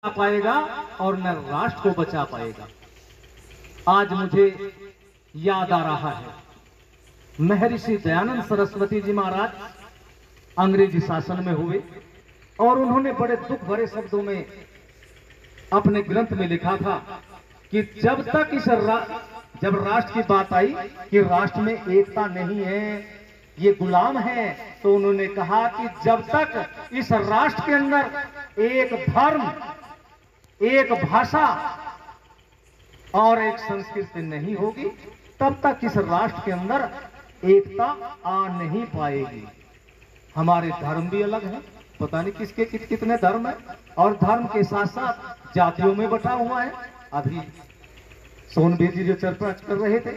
पाएगा और न राष्ट्र को बचा पाएगा। आज मुझे याद आ रहा है, महर्षि दयानंद सरस्वती जी महाराज अंग्रेजी शासन में हुए और उन्होंने बड़े दुख भरे शब्दों में अपने ग्रंथ में लिखा था कि जब तक जब राष्ट्र की बात आई कि राष्ट्र में एकता नहीं है, ये गुलाम है, तो उन्होंने कहा कि जब तक इस राष्ट्र के अंदर एक धर्म, एक भाषा और एक संस्कृति नहीं होगी, तब तक इस राष्ट्र के अंदर एकता आ नहीं पाएगी। हमारे धर्म भी अलग हैं, पता नहीं किसके कितने धर्म है, और धर्म के साथ साथ जातियों में बटा हुआ है। अभी सोनबीर जी जो चर्चा कर रहे थे,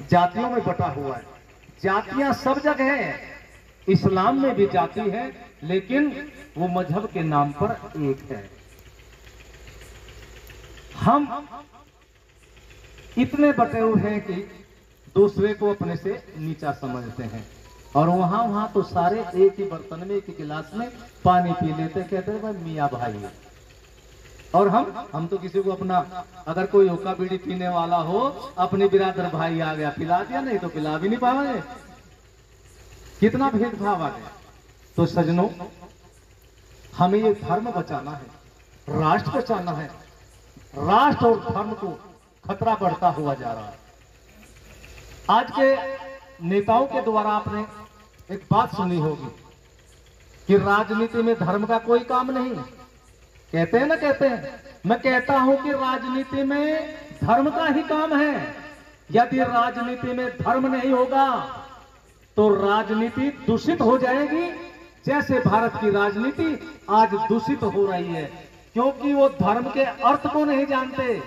जातियों में बटा हुआ है। जातियां सब जगह है, इस्लाम में भी जाति है, लेकिन वो मजहब के नाम पर एक है। हम इतने बटे हुए हैं कि दूसरे को अपने से नीचा समझते हैं, और वहां तो सारे एक ही बर्तन में, एक ही गिलास में पानी पी लेते, कहते हैं भाई मियाँ भाई है। और हम तो किसी को अपना, अगर कोई हुक्का बीड़ी पीने वाला हो, अपने बिरादर भाई आ गया पिला दिया, नहीं तो पिला भी नहीं पाएंगे। कितना भेदभाव आ गया। तो सजनों, हमें ये धर्म बचाना है, राष्ट्र बचाना है। राष्ट्र और धर्म को खतरा बढ़ता हुआ जा रहा है। आज के नेताओं के द्वारा आपने एक बात सुनी होगी कि राजनीति में धर्म का कोई काम नहीं। कहते हैं ना, कहते हैं। मैं कहता हूं कि राजनीति में धर्म का ही काम है। यदि राजनीति में धर्म नहीं होगा तो राजनीति दूषित हो जाएगी, जैसे भारत की राजनीति आज दूषित हो रही है, क्योंकि वो धर्म के अर्थ को नहीं जानते।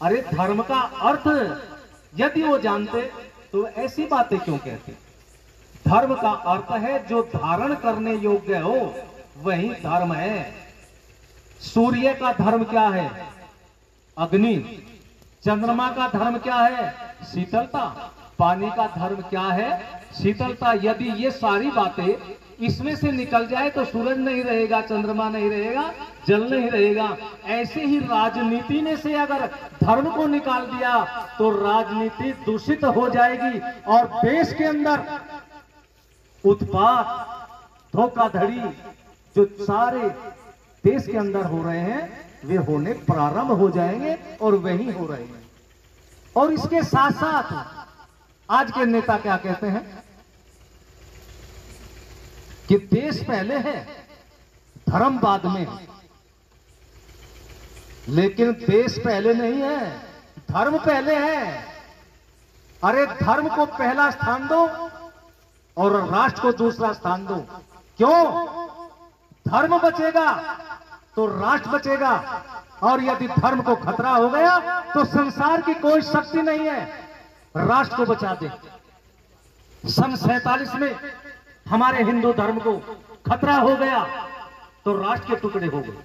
अरे धर्म का अर्थ यदि वो जानते तो ऐसी बातें क्यों कहते। धर्म का अर्थ है जो धारण करने योग्य हो, वही धर्म है। सूर्य का धर्म क्या है? अग्नि। चंद्रमा का धर्म क्या है? शीतलता। पानी का धर्म क्या है? शीतलता। यदि ये सारी बातें इसमें से निकल जाए तो सूरज नहीं रहेगा, चंद्रमा नहीं रहेगा, जल नहीं रहेगा। ऐसे ही राजनीति में से अगर धर्म को निकाल दिया तो राजनीति दूषित हो जाएगी और देश के अंदर उत्पात, धोखाधड़ी जो सारे देश के अंदर हो रहे हैं, वे होने प्रारंभ हो जाएंगे और वही हो रहे हैं। और इसके साथ साथ आज के नेता क्या कहते हैं कि देश पहले है, धर्म बाद में है। लेकिन देश पहले नहीं है, धर्म पहले है। अरे धर्म को पहला स्थान दो और राष्ट्र को दूसरा स्थान दो। क्यों? धर्म बचेगा तो राष्ट्र बचेगा, और यदि धर्म को खतरा हो गया तो संसार की कोई शक्ति नहीं है राष्ट्र को बचा दे। सन 47 में हमारे हिंदू धर्म को खतरा हो गया तो राष्ट्र के टुकड़े हो गए,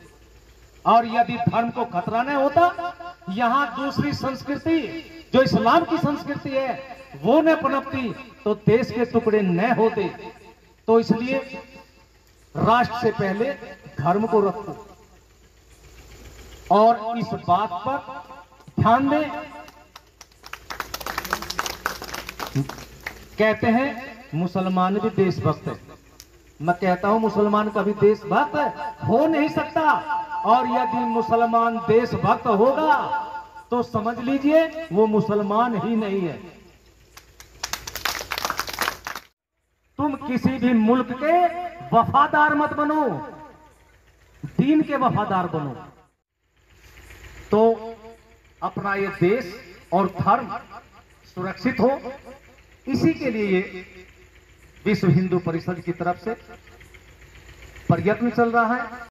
और यदि धर्म को खतरा नहीं होता, यहां दूसरी संस्कृति जो इस्लाम की संस्कृति है वो न पनपती, तो देश के टुकड़े न होते। तो इसलिए राष्ट्र से पहले धर्म को रखो, और इस बात पर ध्यान दें। कहते हैं मुसलमान भी देशभक्त है। मैं कहता हूं मुसलमान कभी देशभक्त हो नहीं सकता, और यदि मुसलमान देशभक्त होगा तो समझ लीजिए वो मुसलमान ही नहीं है। तुम किसी भी मुल्क के वफादार मत बनो, दीन के वफादार बनो, तो अपना ये देश और धर्म सुरक्षित हो। इसी के लिए विश्व हिंदू परिषद की तरफ से प्रयत्न चल रहा है।